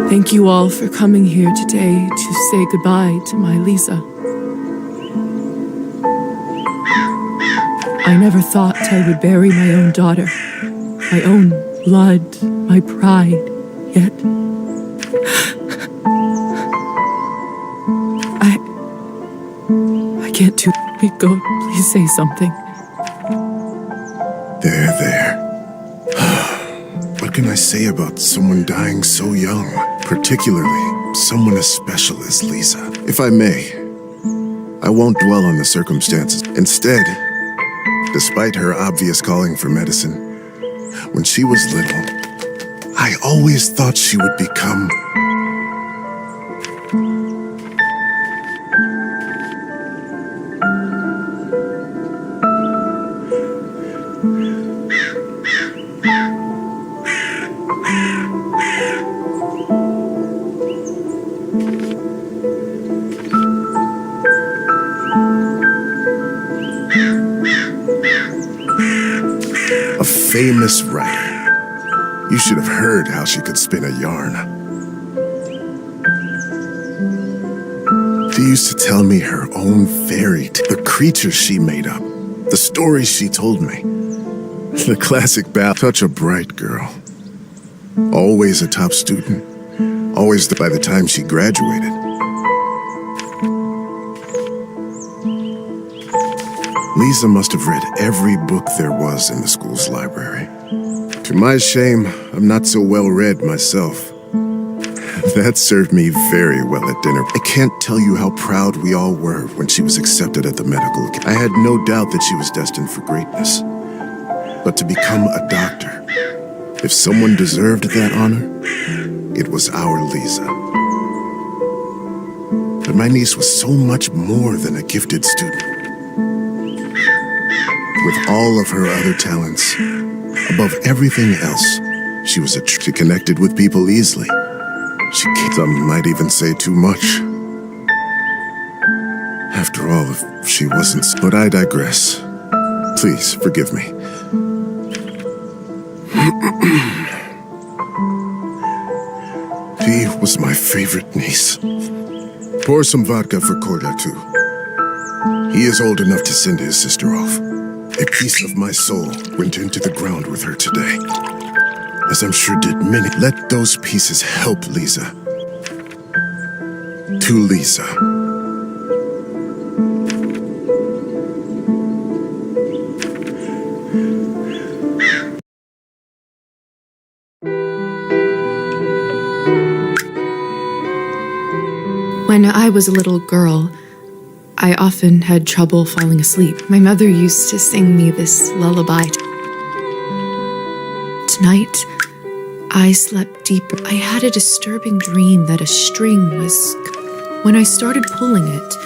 Thank you all for coming here today to say goodbye to my Lisa. I never thought I would bury my own daughter, my own blood, my pride, yet I can't do it. Go, please say something. There. What can I say about someone dying so young? Particularly, someone as special as Lisa. If I may, I won't dwell on the circumstances. Instead, despite her obvious calling for medicine, when she was little, I always thought she would become a famous writer. You should have heard how she could spin a yarn. She used to tell me her own fairy tale, the creatures she made up, the stories she told me. The classic ballad. Such a bright girl. Always a top student. Always by the time she graduated. Lisa must have read every book there was in the school's library. To my shame, I'm not so well read myself. That served me very well at dinner. I can't tell you how proud we all were when she was accepted at the medical academy. I had no doubt that she was destined for greatness. But to become a doctor, if someone deserved that honor, it was our Lisa. But my niece was so much more than a gifted student. With all of her other talents, above everything else, she was she connected with people easily. Some might even say too much. After all, if she wasn't... But I digress. Please, forgive me. She was my favorite niece. Pour some vodka for Corda, too. He is old enough to send his sister off. A piece of my soul went into the ground with her today, as I'm sure did many. Let those pieces help Lisa. To Lisa. When I was a little girl, I often had trouble falling asleep. My mother used to sing me this lullaby. Tonight, I slept deeper. I had a disturbing dream that a string was... When I started pulling it,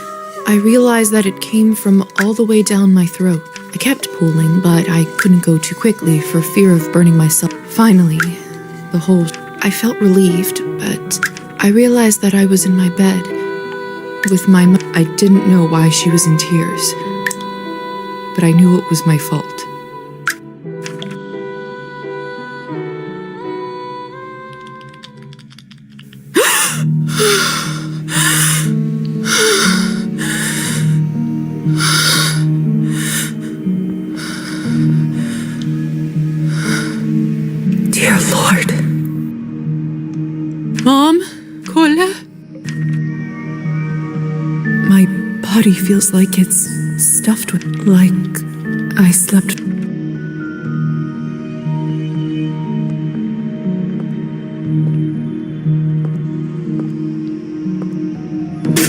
I realized that it came from all the way down my throat. I kept pulling, but I couldn't go too quickly for fear of burning myself. Finally, I felt relieved, but I realized that I was in my bed with my mother. I didn't know why she was in tears, but I knew it was my fault. Dear Lord. Mom? Cola? My body feels like it's stuffed with... like I slept...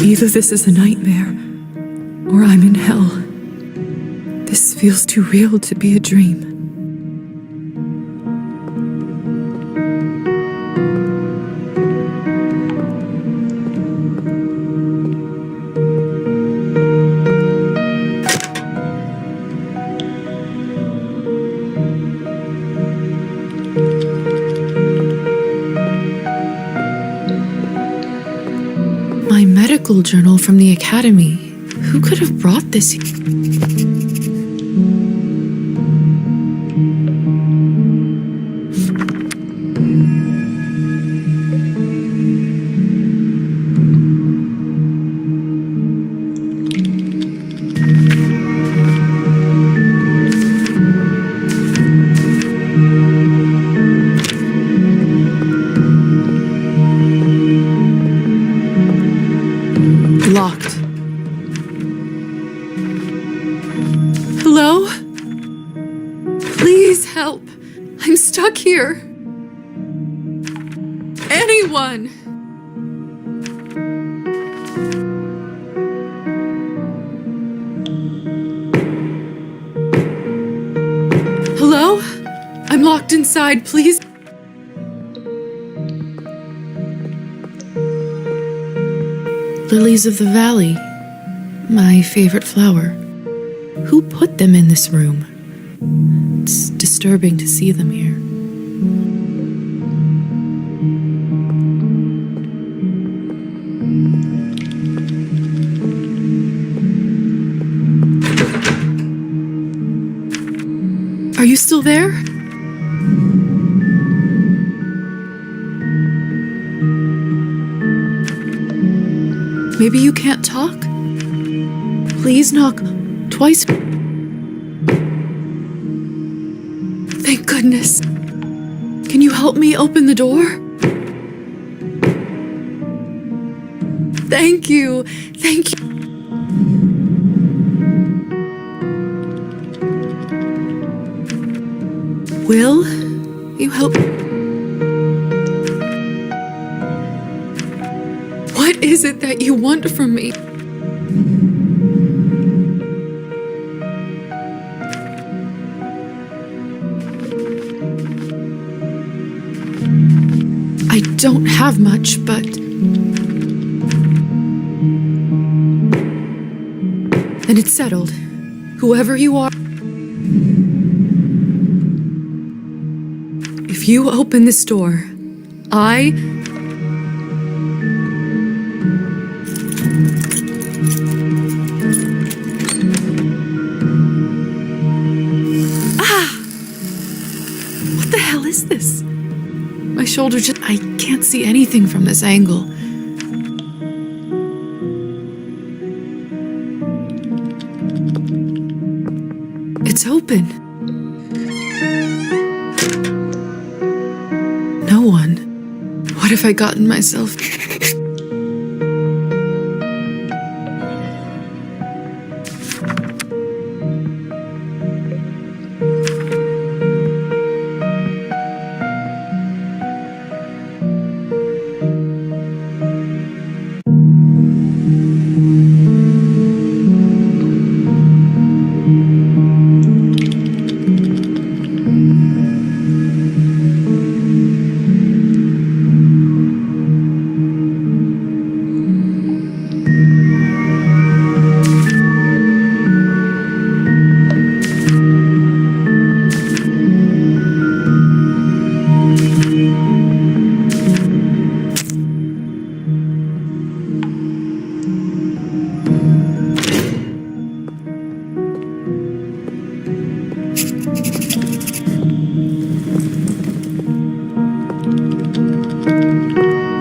Either this is a nightmare, or I'm in hell. This feels too real to be a dream. medical journal from the academy. Who could have brought this here? Locked. Hello? Please help. I'm stuck here. Anyone! Hello? I'm locked inside, please. Lilies of the valley, my favorite flower. Who put them in this room? It's disturbing to see them here. Are you still there? Maybe you can't talk? Please knock twice. Thank goodness. Can you help me open the door? Thank you. Thank you. Will you help? What is it that you want from me? I don't have much, but then it's settled. Whoever you are, if you open this door, I What the hell is this? My shoulder I can't see anything from this angle. It's open. No one. What have I gotten myself?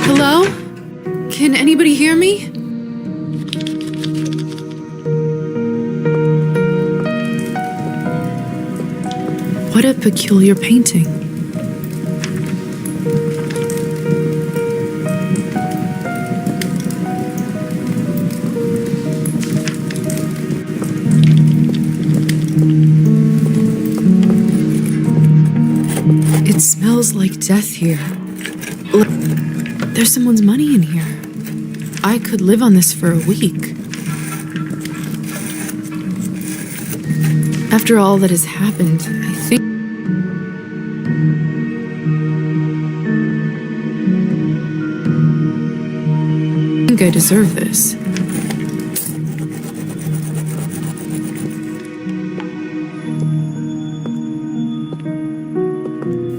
Hello? Can anybody hear me? What a peculiar painting. It smells like death here. Look, there's someone's money in here. I could live on this for a week. After all that has happened, I think I deserve this.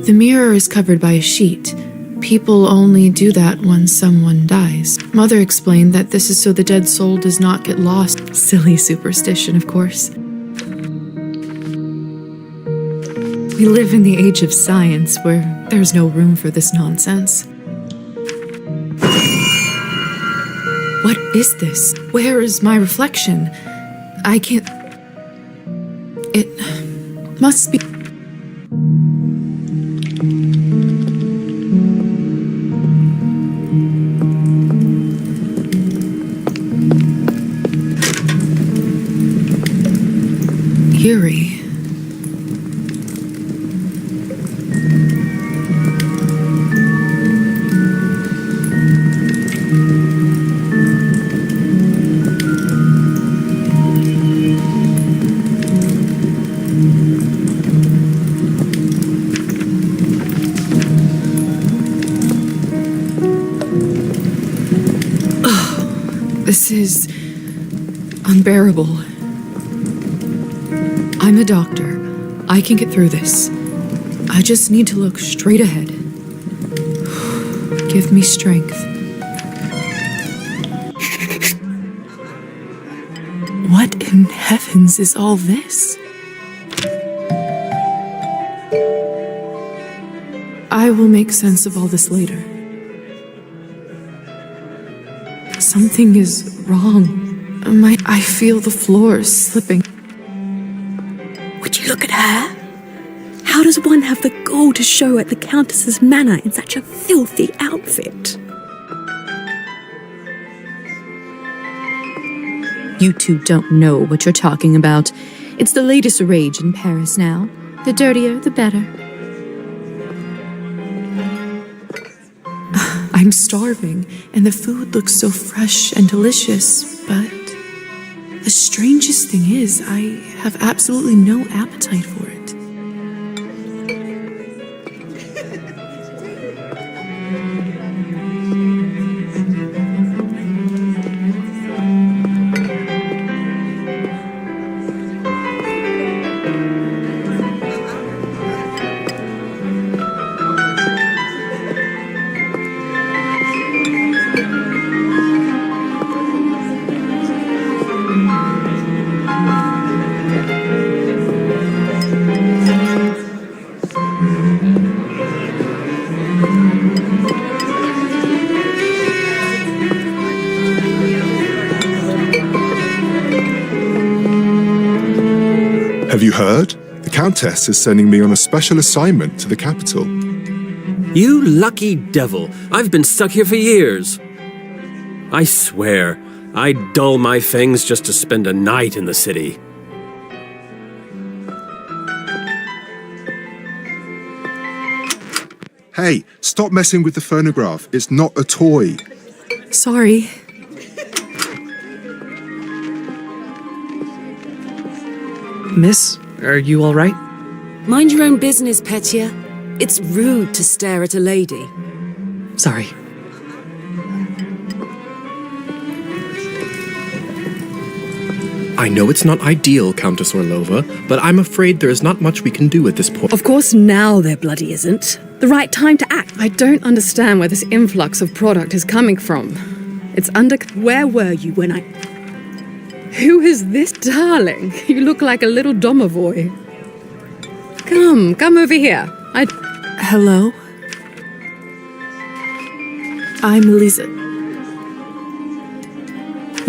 The mirror is covered by a sheet. People only do that when someone dies. Mother explained that this is so the dead soul does not get lost. Silly superstition, of course. We live in the age of science where there's no room for this nonsense. What is this? Where is my reflection? I can't... It must be... eerie. This is unbearable. I'm a doctor. I can get through this. I just need to look straight ahead. Give me strength. What in heavens is all this? I will make sense of all this later. Something is wrong. I feel the floor slipping. Would you look at her? How does one have the gall to show at the Countess's manor in such a filthy outfit? You two don't know what you're talking about. It's the latest rage in Paris now. The dirtier, the better. I'm starving, and the food looks so fresh and delicious, but the strangest thing is, I have absolutely no appetite for it. Have you heard? The Countess is sending me on a special assignment to the capital. You lucky devil. I've been stuck here for years. I swear, I'd dull my fangs just to spend a night in the city. Hey, stop messing with the phonograph. It's not a toy. Sorry. Miss, are you all right? Mind your own business, Petya. It's rude to stare at a lady. Sorry. I know it's not ideal, Countess Orlova, but I'm afraid there is not much we can do at this point. Of course now there bloody isn't. The right time to act. I don't understand where this influx of product is coming from. It's under... Where were you when I... Who is this, darling? You look like a little domovoi. Come over here. Hello? I'm Lisa.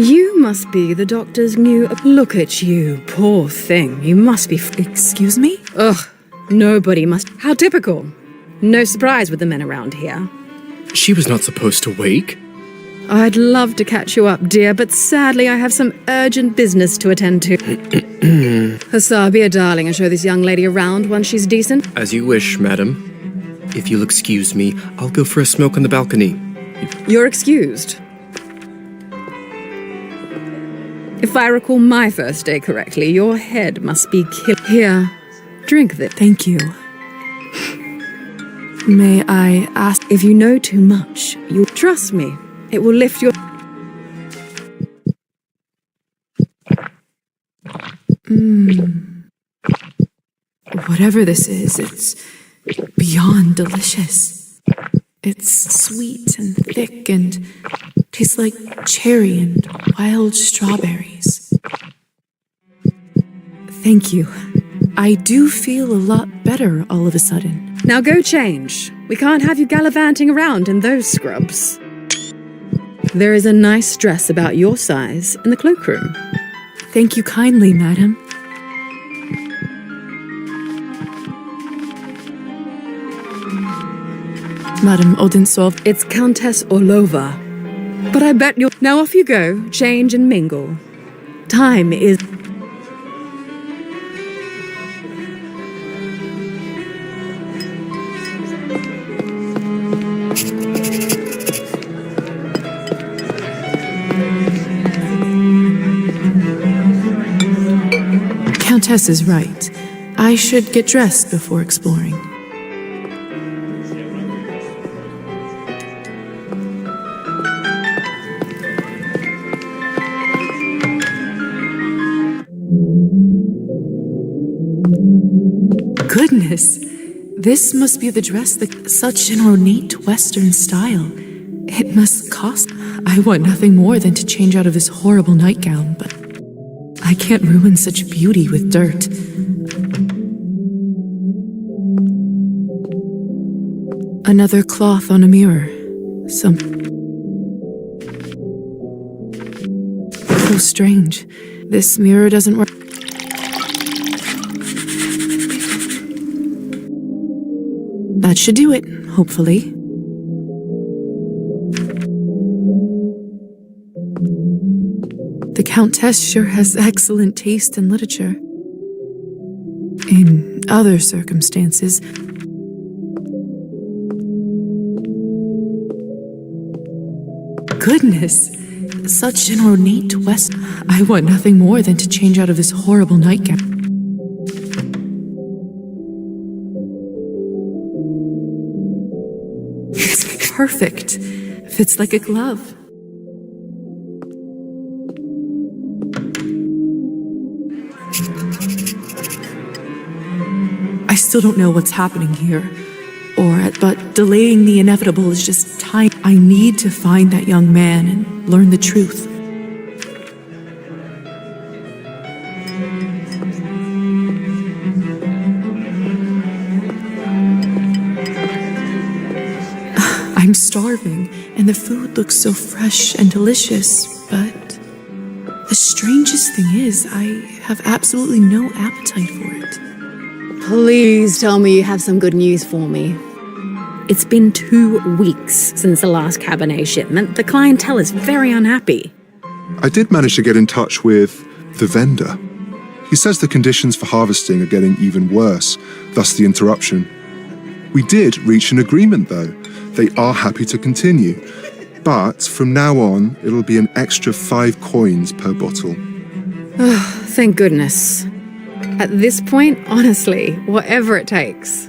You must be the doctor's new... Look at you, poor thing. You must be... Excuse me? Ugh, nobody must... How typical. No surprise with the men around here. She was not supposed to wake. I'd love to catch you up, dear, but sadly I have some urgent business to attend to. Hussar, be a darling and show this young lady around once she's decent. As you wish, madam. If you'll excuse me, I'll go for a smoke on the balcony. You're excused. If I recall my first day correctly, your head must be killed. Here, drink this. Thank you. May I ask... If you know too much, you'll trust me. It will lift your... Whatever this is, it's beyond delicious. It's sweet and thick and Tastes like cherry and wild strawberries. Thank you. I do feel a lot better all of a sudden. Now go change. We can't have you gallivanting around in those scrubs. There is a nice dress about your size in the cloakroom. Thank you kindly, madam. Madam Odintsov. It's Countess Orlova. But I bet you'll... Now off you go, change and mingle. Time is... Countess is right. I should get dressed before exploring. Goodness, this must be the dress that such an ornate Western style. It must cost. I want nothing more than to change out of this horrible nightgown, but I can't ruin such beauty with dirt. Another cloth on a mirror. So strange. This mirror doesn't work. That should do it, hopefully. The Countess sure has excellent taste in literature. In other circumstances. Goodness, such an ornate West. I want nothing more than to change out of this horrible nightgown. It's perfect. Fits like a glove. I still don't know what's happening here, but delaying the inevitable is just time. I need to find that young man and learn the truth. I'm starving, and the food looks so fresh and delicious, but the strangest thing is, I have absolutely no appetite for it. Please tell me you have some good news for me. It's been 2 weeks since the last Cabernet shipment. The clientele is very unhappy. I did manage to get in touch with the vendor. He says the conditions for harvesting are getting even worse, thus the interruption. We did reach an agreement, though. They are happy to continue. But from now on, it'll be an extra 5 coins per bottle. Oh, thank goodness. At this point, honestly, whatever it takes.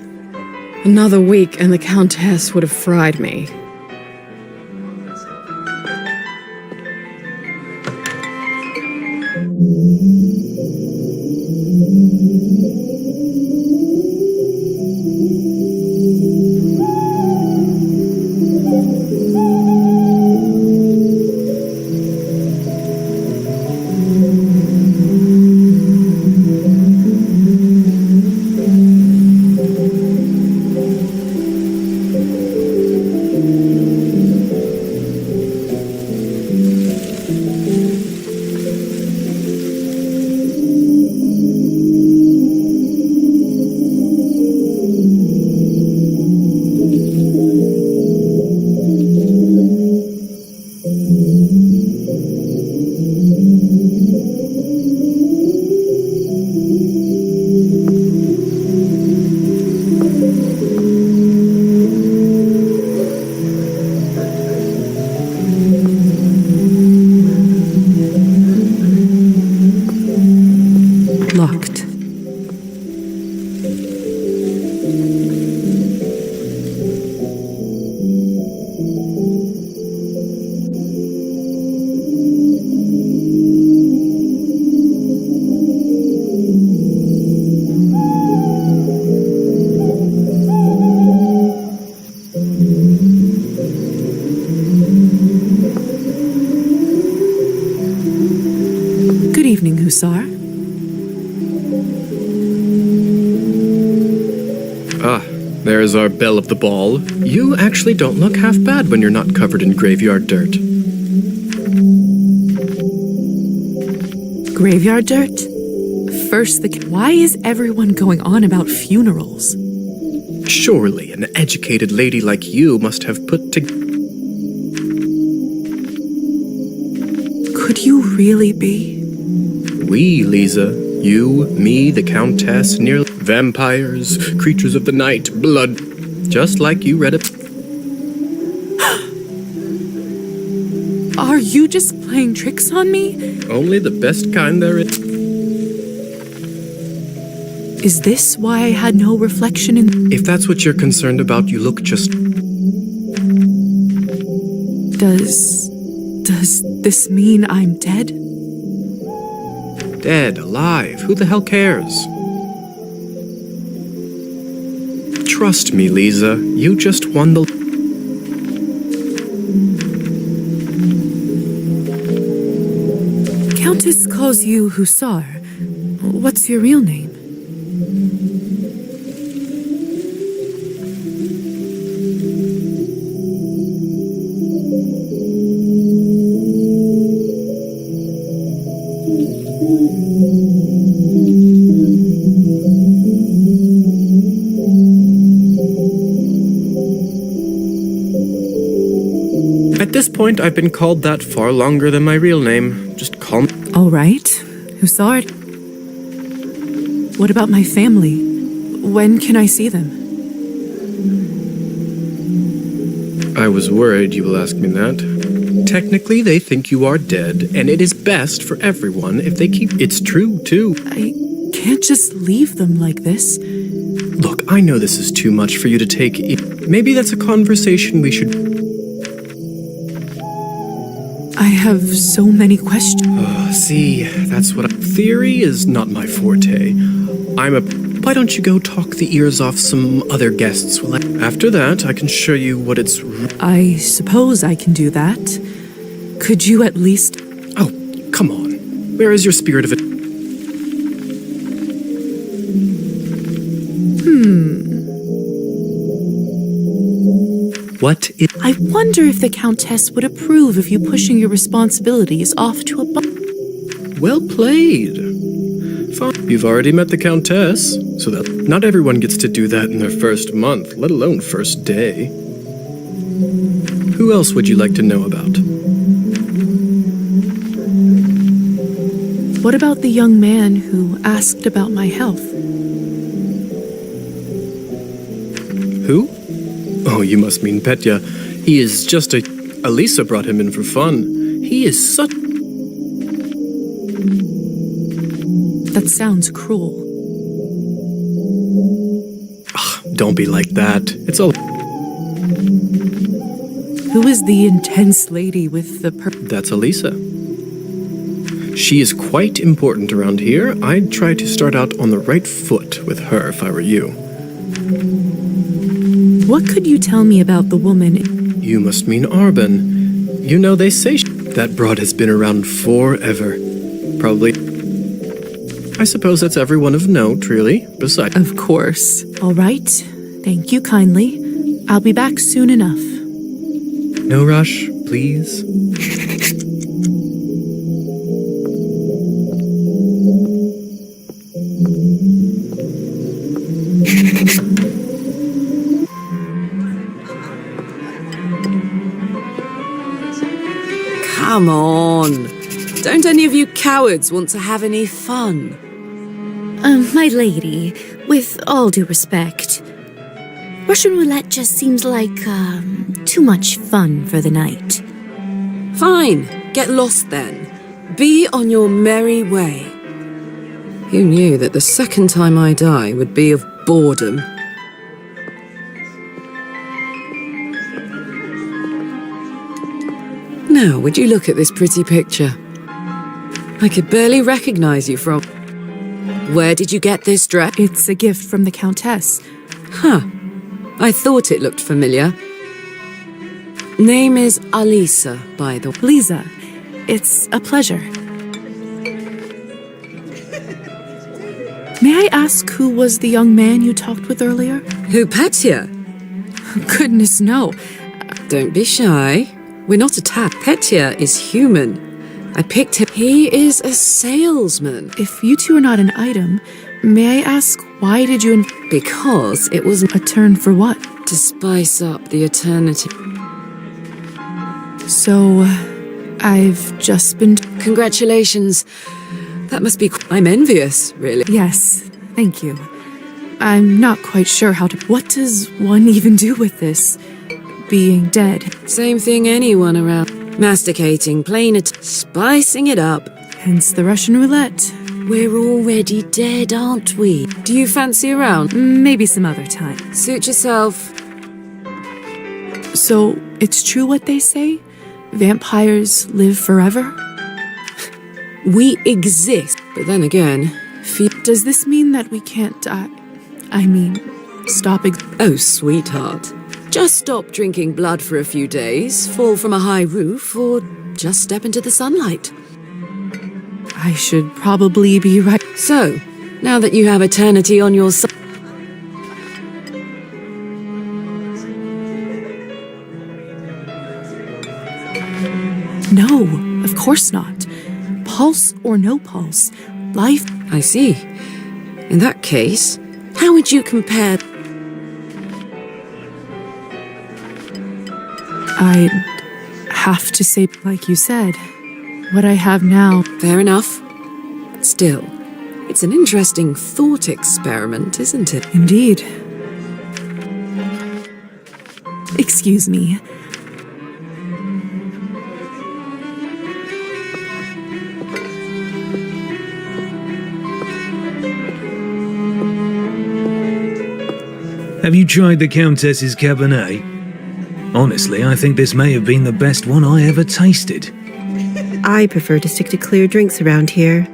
Another week and the Countess would have fried me. Hussar? Ah, there's our belle of the ball. You actually don't look half bad when you're not covered in graveyard dirt. Graveyard dirt? First, why is everyone going on about funerals? Surely an educated lady like you must have put together. Could you really be? We, Lisa. You, me, the Countess, nearly vampires, creatures of the night, blood. Just like you read it. Are you just playing tricks on me? Only the best kind there is. Is this why I had no reflection in... If that's what you're concerned about, you look just... Does this mean I'm dead? Dead, alive, who the hell cares? Trust me, Lisa, you just won the... Countess calls you Hussar. What's your real name? At this point, I've been called that far longer than my real name. Just call me... All right. Hussar. What about my family? When can I see them? I was worried you will ask me that. Technically, they think you are dead, and it is best for everyone if they keep... It's true, too. I can't just leave them like this. Look, I know this is too much for you to take. Maybe that's a conversation we should... I have so many questions. See, that's what Theory is not my forte. Why don't you go talk the ears off some other guests? After that, I can show you what it's... I suppose I can do that. Could you at least... Oh, come on. Where is your spirit of it? What is... I wonder if the Countess would approve of you pushing your responsibilities off to a... Well played. Fine. You've already met the Countess, so that not everyone gets to do that in their first month, let alone first day. Who else would you like to know about? What about the young man who asked about my health? Who? Oh, you must mean Petya. He is just a... Elisa brought him in for fun. He is such... That sounds cruel. Don't be like that. It's all... Who is the intense lady with the... That's Elisa. She is quite important around here. I'd try to start out on the right foot with her if I were you. What could you tell me about the woman? You must mean Arben. You know, they say that broad has been around forever. Probably... I suppose that's everyone of note, really, besides... Of course. All right. Thank you kindly. I'll be back soon enough. No rush, please. Come on. Don't any of you cowards want to have any fun? My lady, with all due respect, Russian roulette just seems like, too much fun for the night. Fine, get lost then. Be on your merry way. Who knew that the second time I die would be of boredom? Now, would you look at this pretty picture? I could barely recognize you from... Where did you get this dress? It's a gift from the Countess. Huh. I thought it looked familiar. Name is Alisa, by the way. Lisa, it's a pleasure. May I ask who was the young man you talked with earlier? Who, Petya? Goodness, no. Don't be shy. We're not attacked. Petya is human. I picked him. He is a salesman. If you two are not an item, may I ask why did you... Because it was A turn for what? to spice up the eternity. So, I've just been... Congratulations. That must be... I'm envious, really. Yes, thank you. I'm not quite sure how to... What does one even do with this? Being dead. Same thing anyone around. Masticating, playing it, spicing it up. Hence the Russian roulette. We're already dead, aren't we? Do you fancy a round? Maybe some other time. Suit yourself. So, it's true what they say? Vampires live forever? We exist. But then again, Does this mean that we can't die? I mean, stop oh, sweetheart. Just stop drinking blood for a few days, fall from a high roof, or just step into the sunlight. I should probably be right. So, now that you have eternity on your side... No, of course not. Pulse or no pulse, life... I see. In that case, how would you compare... I'd have to say, like you said, what I have now. Fair enough. Still, it's an interesting thought experiment, isn't it? Indeed. Excuse me. Have you tried the Countess's Cabernet? Honestly, I think this may have been the best one I ever tasted. I prefer to stick to clear drinks around here.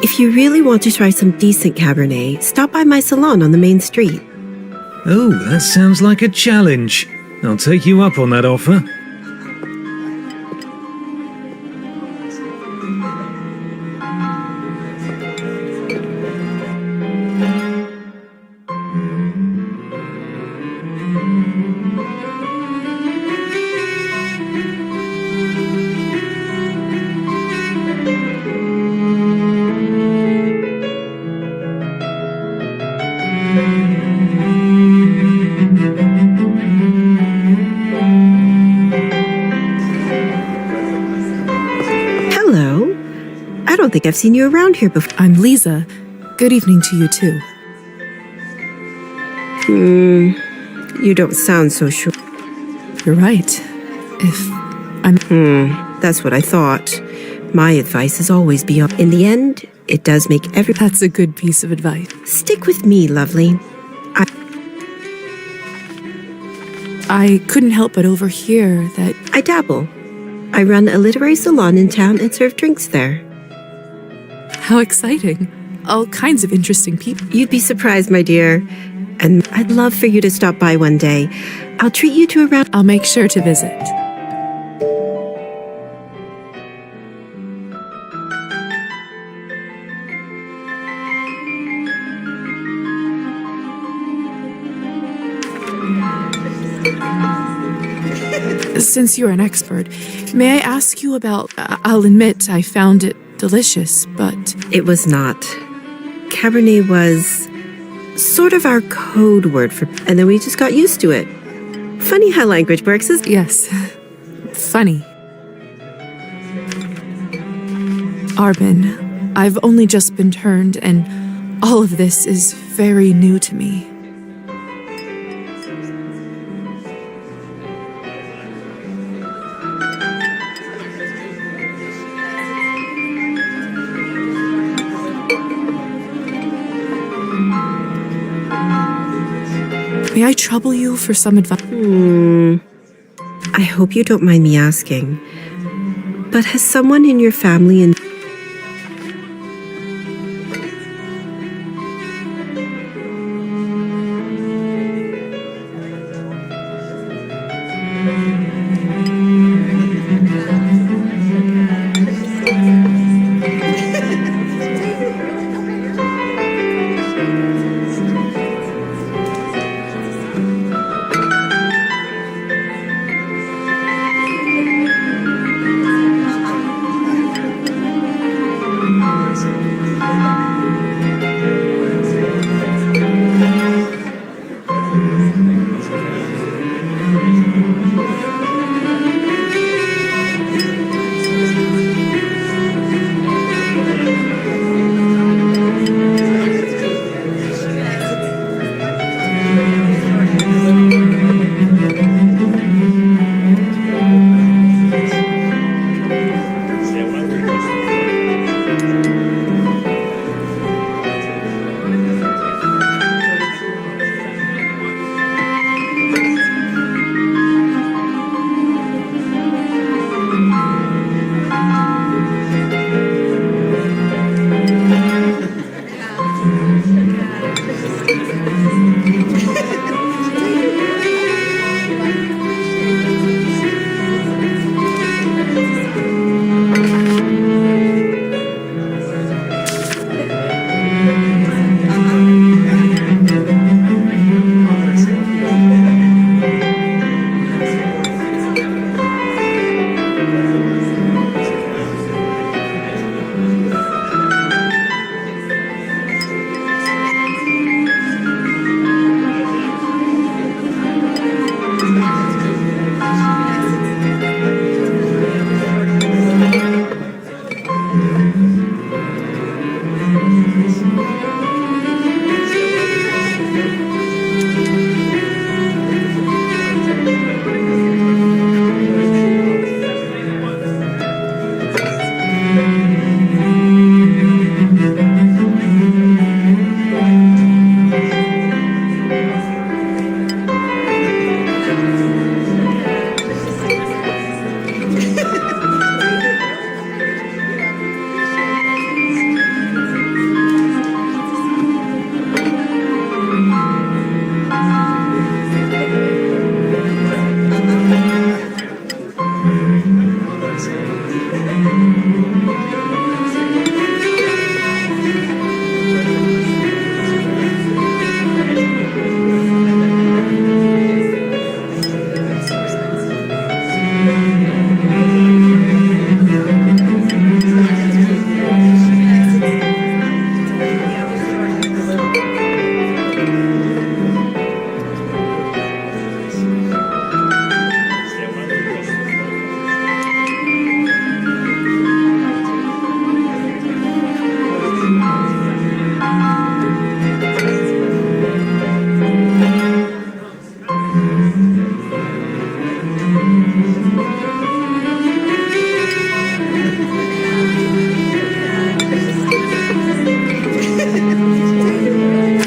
If you really want to try some decent Cabernet, stop by my salon on the main street. Oh, that sounds like a challenge. I'll take you up on that offer. Hello. I don't think I've seen you around here before. I'm Lisa. Good evening to you, too. You don't sound so sure. You're right. If I'm... That's what I thought. My advice is always be up. In the end, it does make every... That's a good piece of advice. Stick with me, lovely. I couldn't help but overhear that... I dabble. I run a literary salon in town and serve drinks there. How exciting. All kinds of interesting people. You'd be surprised, my dear. And I'd love for you to stop by one day. I'll treat you to a round... I'll make sure to visit. Since you're an expert, may I ask you about... I'll admit I found it delicious, but... It was not. Cabernet was sort of our code word for... And then we just got used to it. Funny how language works, isn't it? Yes. Funny. Arbin, I've only just been turned, and all of this is very new to me. May I trouble you for some advice? I hope you don't mind me asking, but has someone in your family in...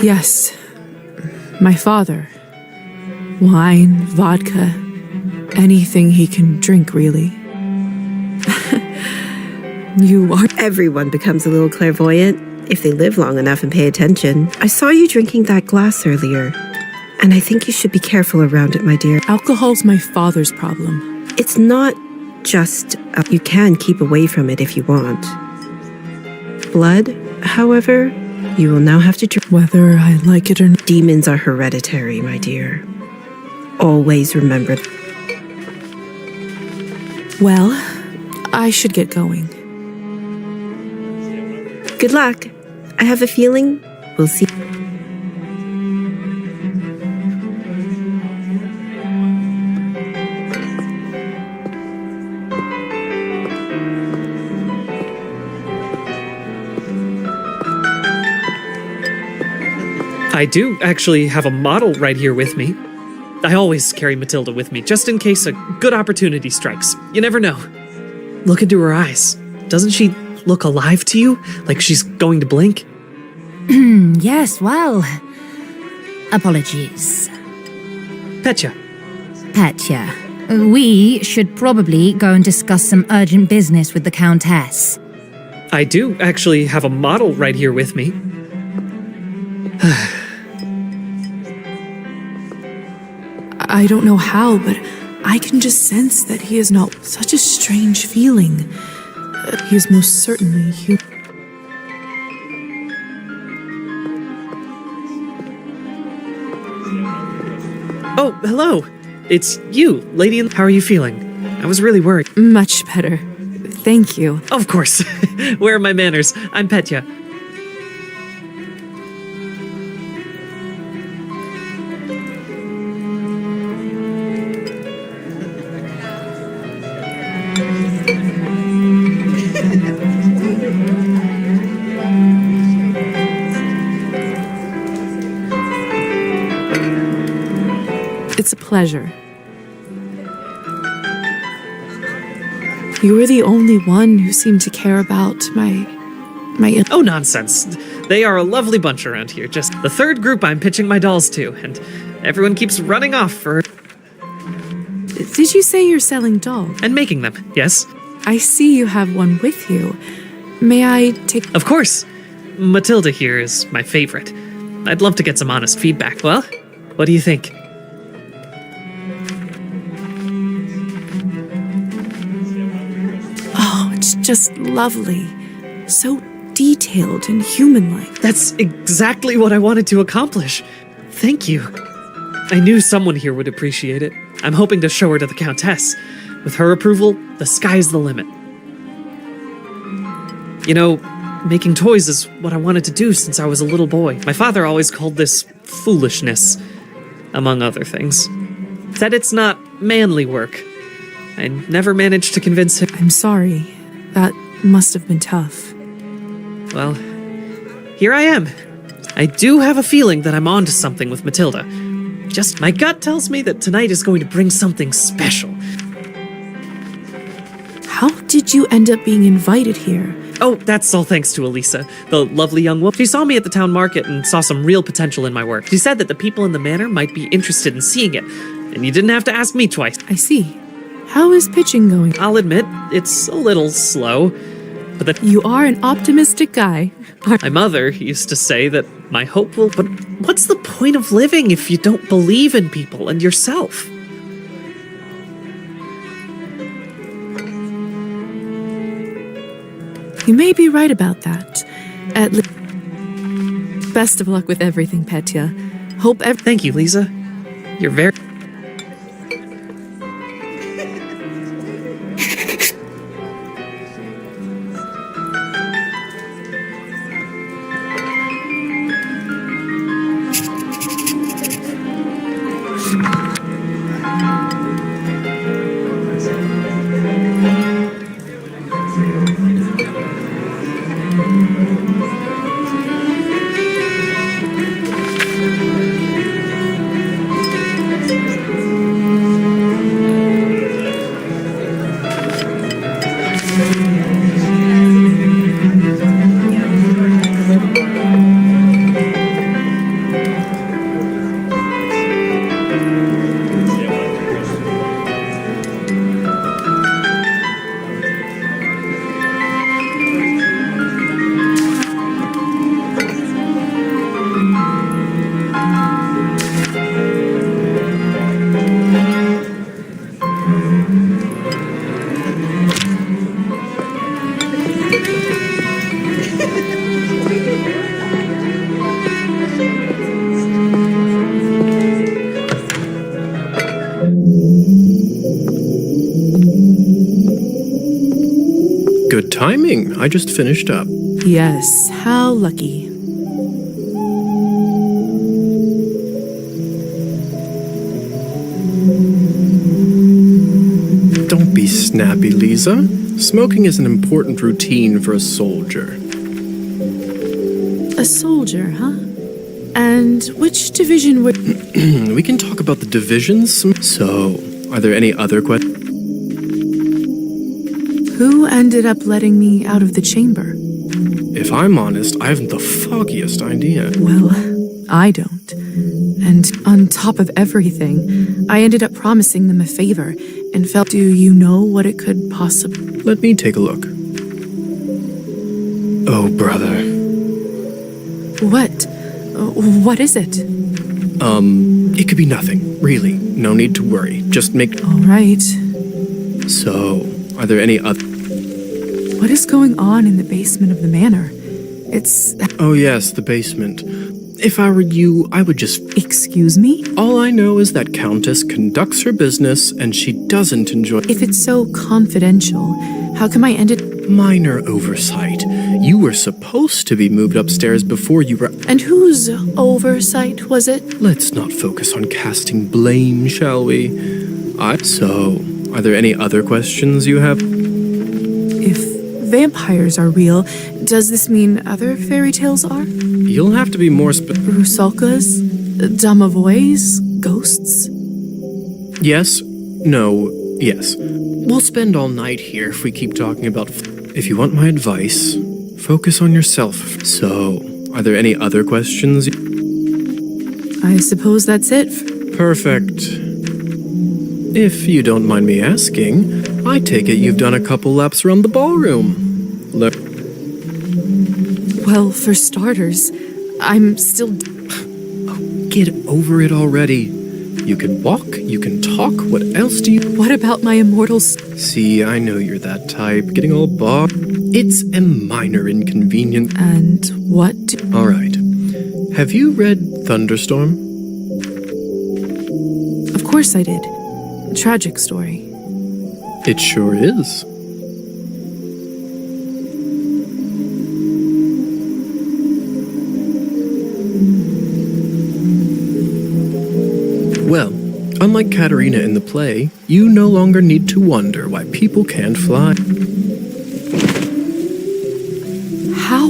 Yes, my father. Wine, vodka, anything he can drink, really. You are. Everyone becomes a little clairvoyant if they live long enough and pay attention. I saw you drinking that glass earlier, and I think you should be careful around it, my dear. Alcohol's my father's problem. It's not just. You can keep away from it if you want. Blood, however, you will now have to drink. Whether I like it or not. Demons are hereditary, my dear. Always remember. Well, I should get going. Good luck. I have a feeling we'll see. I do actually have a model right here with me. I always carry Matilda with me, just in case a good opportunity strikes. You never know. Look into her eyes. Doesn't she look alive to you? Like she's going to blink? Yes, well... Apologies. Petya. Petya. We should probably go and discuss some urgent business with the Countess. I do actually have a model right here with me. I don't know how, but I can just sense that he is not such a strange feeling. He is most certainly human. Oh, hello. It's you, lady. How are you feeling? I was really worried. Much better. Thank you. Of course. Where are my manners? I'm Petya. It's a pleasure. You were the only one who seemed to care about my... Oh, nonsense. They are a lovely bunch around here. Just the third group I'm pitching my dolls to, and everyone keeps running off for... Did you say you're selling dolls? And making them, yes. I see you have one with you. May I take... Of course. Matilda here is my favorite. I'd love to get some honest feedback. Well, what do you think? Oh, it's just lovely. So detailed and human-like. That's exactly what I wanted to accomplish. Thank you. I knew someone here would appreciate it. I'm hoping to show her to the Countess. With her approval, the sky's the limit. You know, making toys is what I wanted to do since I was a little boy. My father always called this foolishness, among other things. Said it's not manly work. I never managed to convince him. I'm sorry. That must have been tough. Well, here I am. I do have a feeling that I'm onto something with Matilda. Just my gut tells me that tonight is going to bring something special. How did you end up being invited here? Oh, that's all thanks to Elisa, the lovely young woman. She saw me at the town market and saw some real potential in my work. She said that the people in the manor might be interested in seeing it, and you didn't have to ask me twice. I see. How is pitching going? I'll admit, it's a little slow, but that you are an optimistic guy. My mother used to say that my hope will... But what's the point of living if you don't believe in people and yourself? You may be right about that. At least. Best of luck with everything, Petya. Thank you, Lisa. You're very. Good timing. I just finished up. Yes, how lucky. Don't be snappy, Lisa. Smoking is an important routine for a soldier. A soldier, huh? And which division would... We can talk about the divisions. So, are there any other questions? Who ended up letting me out of the chamber? If I'm honest, I haven't the foggiest idea. Well, I don't. And on top of everything, I ended up promising them a favor and felt, do you know what it could possibly... Let me take a look. Oh, brother. What? What is it? It could be nothing, really. No need to worry. Just make... All right. So, are there any other... What is going on in the basement of the manor? It's... Oh yes, the basement. If I were you, I would just... Excuse me? All I know is that Countess conducts her business and she doesn't enjoy... If it's so confidential, how come I ended... Minor oversight. You were supposed to be moved upstairs before you were... And whose oversight was it? Let's not focus on casting blame, shall we? So, are there any other questions you have? If vampires are real, does this mean other fairy tales are? You'll have to be more Rusalkas? Domovoys? Ghosts? Yes. No. Yes. We'll spend all night here if we keep talking about... If you want my advice, focus on yourself. So, are there any other questions? I suppose that's it. Perfect. If you don't mind me asking, I take it you've done a couple laps around the ballroom. Look. Well, for starters, I'm still... Oh, get over it already. You can walk, you can talk, what else do you... What about my immortals? See, I know you're that type, getting all bogged. It's a minor inconvenience. And what? All right. Have you read Thunderstorm? Of course I did. A tragic story. It sure is. Well, unlike Katerina in the play, you no longer need to wonder why people can't fly. How?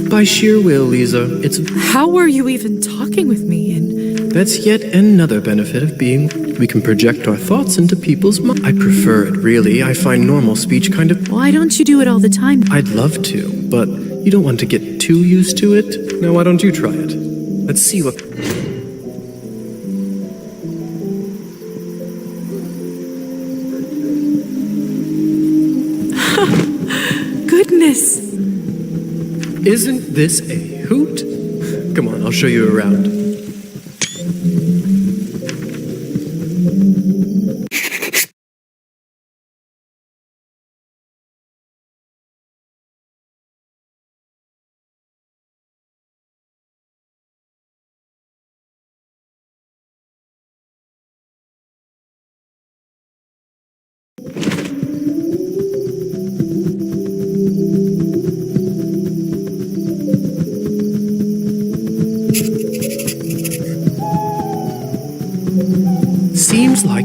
By sheer will, Lisa. It's... How are you even talking with me? And that's yet another benefit of being... We can project our thoughts into people's minds. I prefer it, really. I find normal speech kind of... Why don't you do it all the time? I'd love to, but you don't want to get too used to it. Now, why don't you try it? Let's see what... Goodness! Isn't this a hoot? Come on, I'll show you around.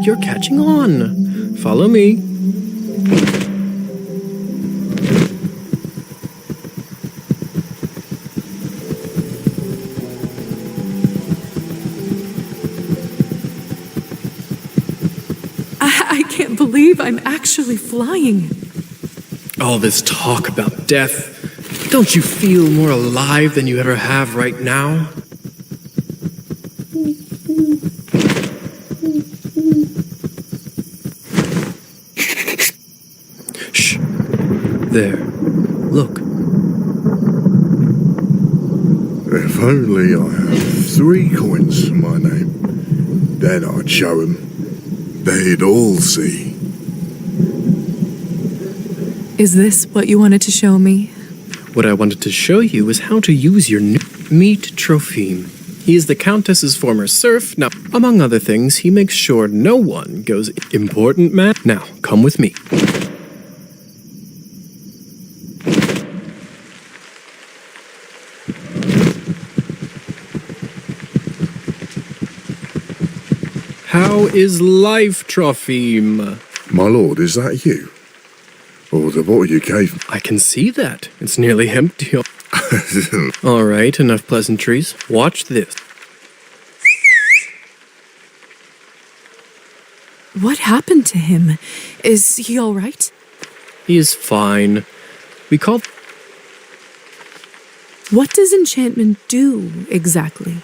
you're catching on. Follow me. I can't believe I'm actually flying. All this talk about death. Don't you feel more alive than you ever have right now? Shh. There. Look. If only I had 3 coins to my name, then I'd show 'em. They'd all see. Is this what you wanted to show me? What I wanted to show you is how to use your new meet Trophime. He is the Countess's former serf. Now, among other things, he makes sure no one goes important man. Now, come with me. How is life, Trophime? My lord, is that you? Or the bottle you gave me? I can see that. It's nearly empty. All right, enough pleasantries. Watch this. What happened to him? Is he all right? He is fine. We call... What does enchantment do, exactly?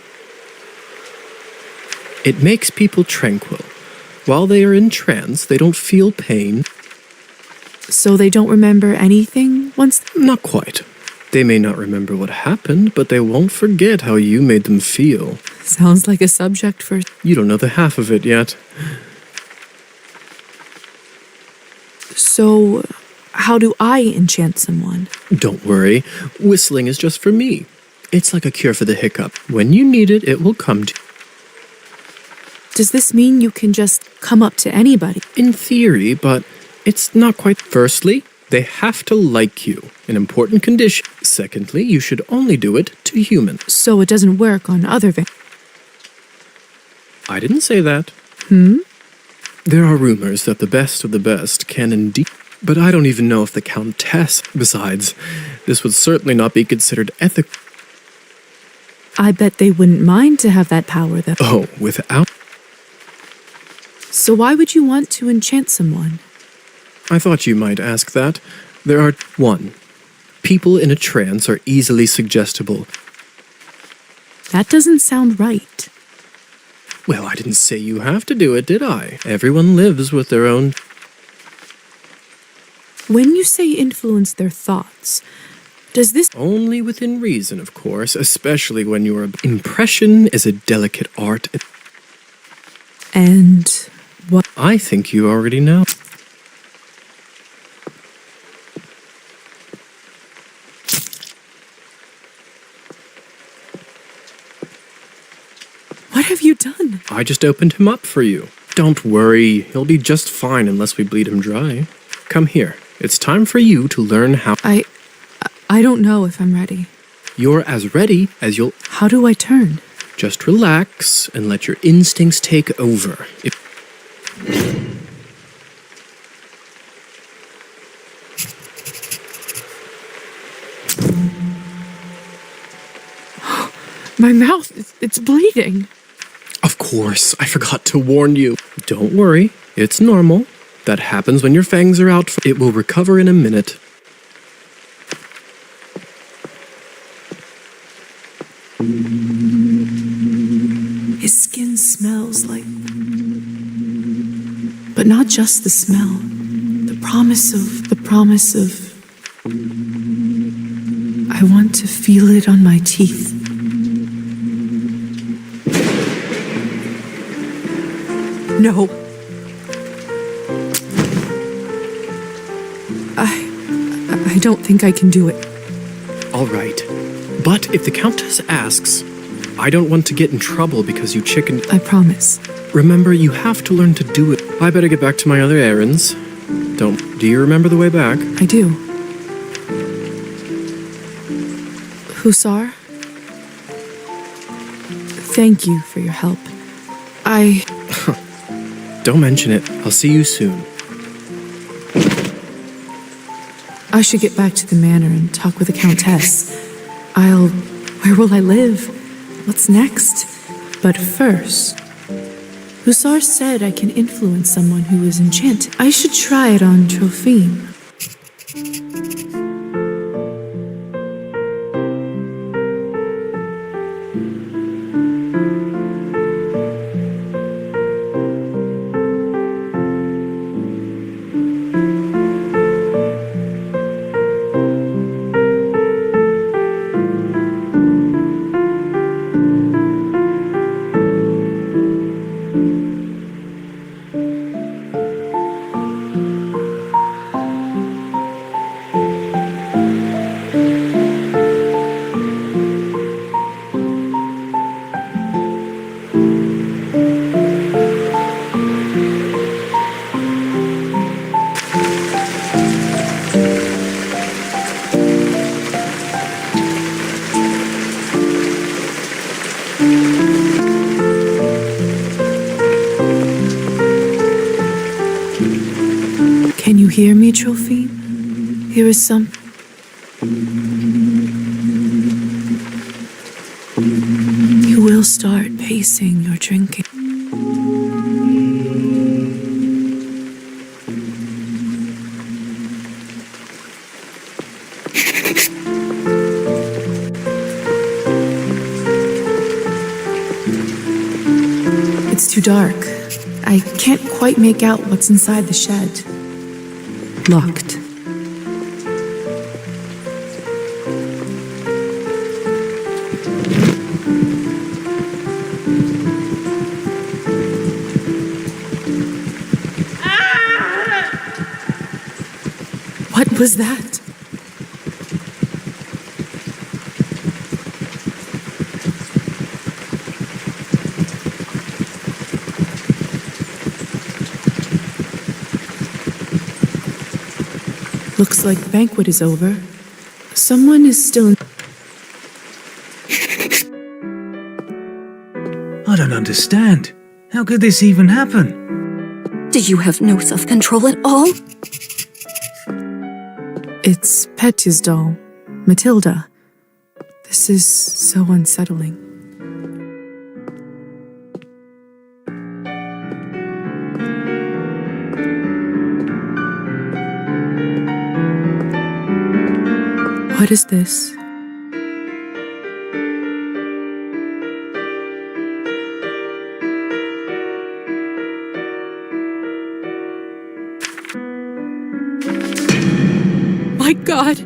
It makes people tranquil. While they are in trance, they don't feel pain. So they don't remember anything once? Not quite. They may not remember what happened, but they won't forget how you made them feel. Sounds like a subject for... You don't know the half of it yet. So, how do I enchant someone? Don't worry. Whistling is just for me. It's like a cure for the hiccup. When you need it, it will come to you. Does this mean you can just come up to anybody? In theory, but it's not quite. Firstly, they have to like you, an important condition. Secondly, you should only do it to humans. So it doesn't work on other I didn't say that. There are rumors that the best of the best can indeed... But I don't even know if the Countess... Besides, this would certainly not be considered ethical. I bet they wouldn't mind to have that power, though. Oh, without... So why would you want to enchant someone? I thought you might ask that. There are... 1. People in a trance are easily suggestible. That doesn't sound right. Well, I didn't say you have to do it, did I? Everyone lives with their own... When you say influence their thoughts, does this... Only within reason, of course, especially when your impression is a delicate art. And what... I think you already know. What have you done? I just opened him up for you. Don't worry, he'll be just fine unless we bleed him dry. Come here. It's time for you to learn how... I don't know if I'm ready. You're as ready as you'll... How do I turn? Just relax and let your instincts take over. My mouth, it's bleeding. Of course, I forgot to warn you. Don't worry, it's normal. That happens when your fangs are out. It will recover in a minute. His skin smells like... But not just the smell. The promise of... I want to feel it on my teeth. No. I don't think I can do it. All right. But if the Countess asks, I don't want to get in trouble because you chickened. I promise. Remember, you have to learn to do it. I better get back to my other errands. Do you remember the way back? I do. Hussar? Thank you for your help. Don't mention it. I'll see you soon. I should get back to the manor and talk with the Countess. Where will I live? What's next? But first, Hussar said I can influence someone who is enchanted. I should try it on Trophime. Can you hear me, Trophime? Here is some... You will start pacing your drinking. It's too dark. I can't quite make out what's inside the shed. Locked. What was that? Looks like the banquet is over. Someone is still in... I don't understand. How could this even happen? Did you have no self-control at all? It's Petya's doll, Matilda. This is so unsettling. What is this? My God!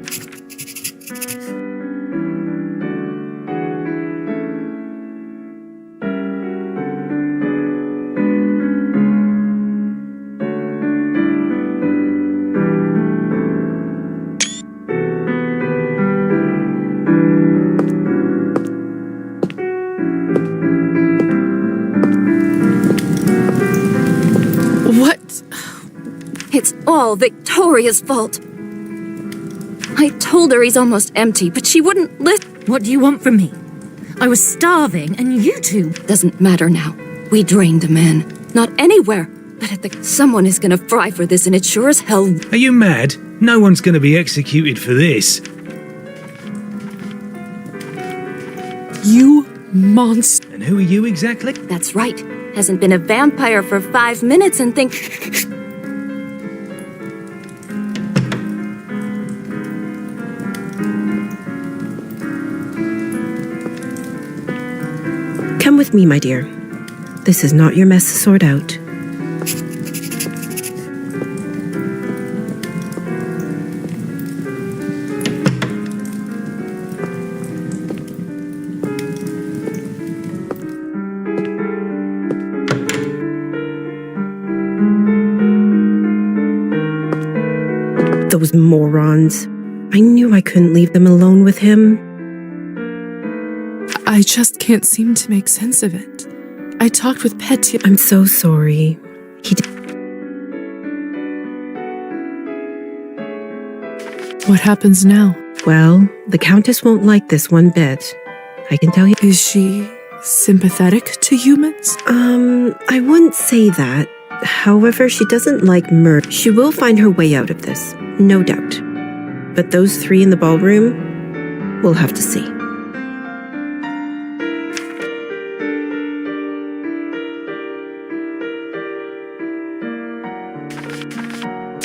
It's all Victoria's fault. I told her he's almost empty, but she wouldn't listen. What do you want from me? I was starving, and you two... Doesn't matter now. We drained the man. Not anywhere, but at the... Someone is gonna fry for this, and it sure as hell... Are you mad? No one's gonna be executed for this. You monster. And who are you exactly? That's right. Hasn't been a vampire for 5 minutes and think... Come with me, my dear. This is not your mess to sort out. Those morons. I knew I couldn't leave them alone with him. I just can't seem to make sense of it. I talked with Petya. I'm so sorry. What happens now? Well, the Countess won't like this one bit. I can tell you. Is she sympathetic to humans? I wouldn't say that. However, she doesn't like murder. She will find her way out of this, no doubt. But those three in the ballroom, we'll have to see.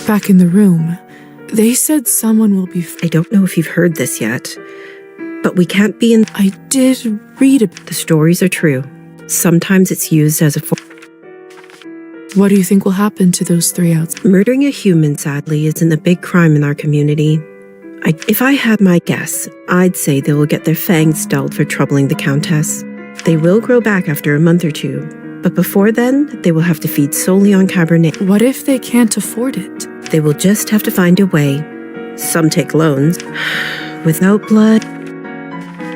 Back in the room, they said someone will be... I don't know if you've heard this yet, but we can't be in... I did read it. The stories are true. Sometimes it's used as a... What do you think will happen to those three outside? Murdering a human, sadly, isn't a big crime in our community. If I had my guess, I'd say they will get their fangs dulled for troubling the Countess. They will grow back after a month or two, but before then, they will have to feed solely on Cabernet. What if they can't afford it? They will just have to find a way. Some take loans. Without blood...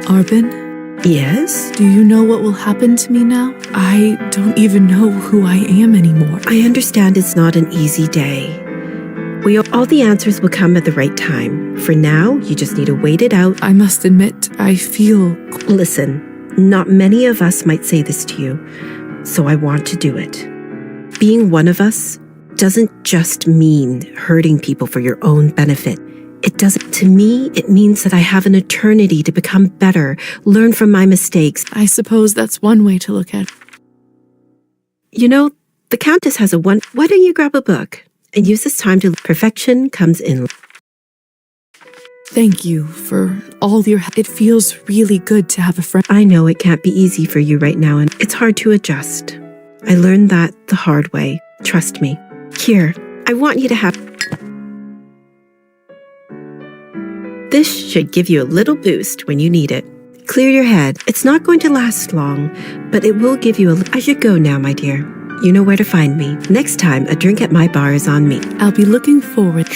Arbin? Yes? Do you know what will happen to me now? I don't even know who I am anymore. I understand it's not an easy day. All the answers will come at the right time. For now, you just need to wait it out. I must admit, I feel... Listen, not many of us might say this to you, so I want to do it. Being one of us doesn't just mean hurting people for your own benefit. It doesn't. To me, it means that I have an eternity to become better, learn from my mistakes. I suppose that's one way to look at it. You know, the Countess has a one... Why don't you grab a book and use this time to... Perfection comes in. Thank you for all your... It feels really good to have a friend. I know it can't be easy for you right now, and it's hard to adjust. I learned that the hard way. Trust me. Here, I want you to have... This should give you a little boost when you need it. Clear your head. It's not going to last long, but it will give you a... I should go now, my dear. You know where to find me. Next time, a drink at my bar is on me. I'll be looking forward...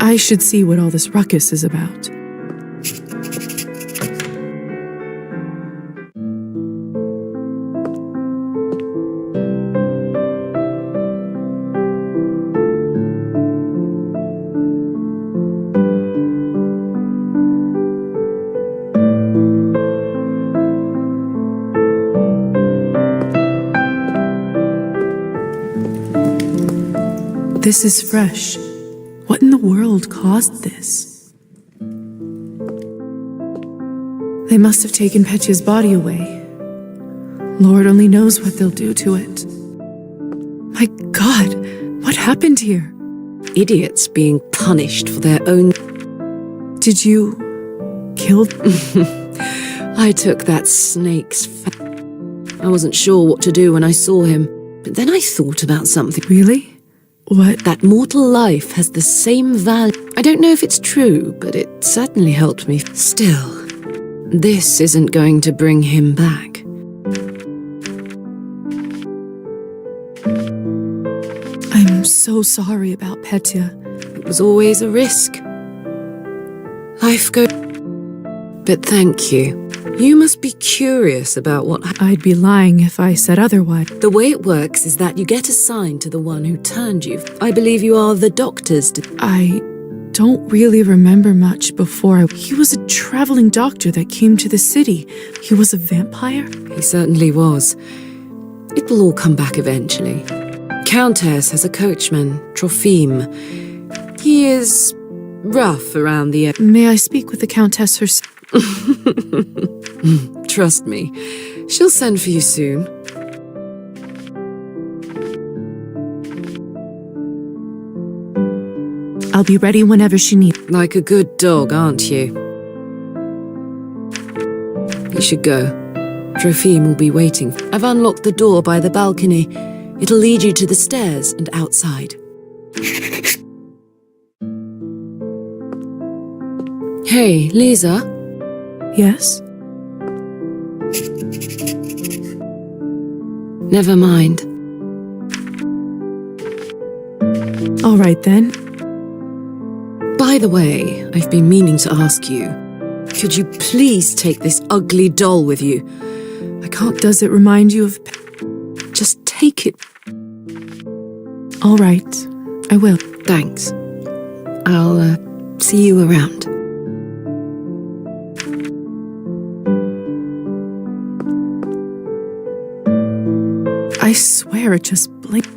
I should see what all this ruckus is about. This is fresh. What in the world caused this? They must have taken Petya's body away. Lord only knows what they'll do to it. My God, what happened here? Idiots being punished for their own... Did you... kill... I took that snake's... I wasn't sure what to do when I saw him, but then I thought about something. Really? What? That mortal life has the same value. I don't know if it's true, but it certainly helped me. Still, this isn't going to bring him back. I'm so sorry about Petya. It was always a risk. Life goes... But thank you. You must be curious about what... I'd be lying if I said otherwise. The way it works is that you get assigned to the one who turned you. I believe you are the doctor's... I don't really remember much before. He was a traveling doctor that came to the city. He was a vampire? He certainly was. It will all come back eventually. Countess has a coachman, Trophime. He is rough around the edge. May I speak with the Countess herself? Trust me, she'll send for you soon. I'll be ready whenever she needs. Like a good dog, aren't you? You should go. Trophime will be waiting. I've unlocked the door by the balcony. It'll lead you to the stairs and outside. Hey, Lisa? Yes? Never mind. All right then. By the way, I've been meaning to ask you. Could you please take this ugly doll with you? I can't... Does it remind you of... Just take it. All right, I will. Thanks. I'll see you around. I swear it just blinked.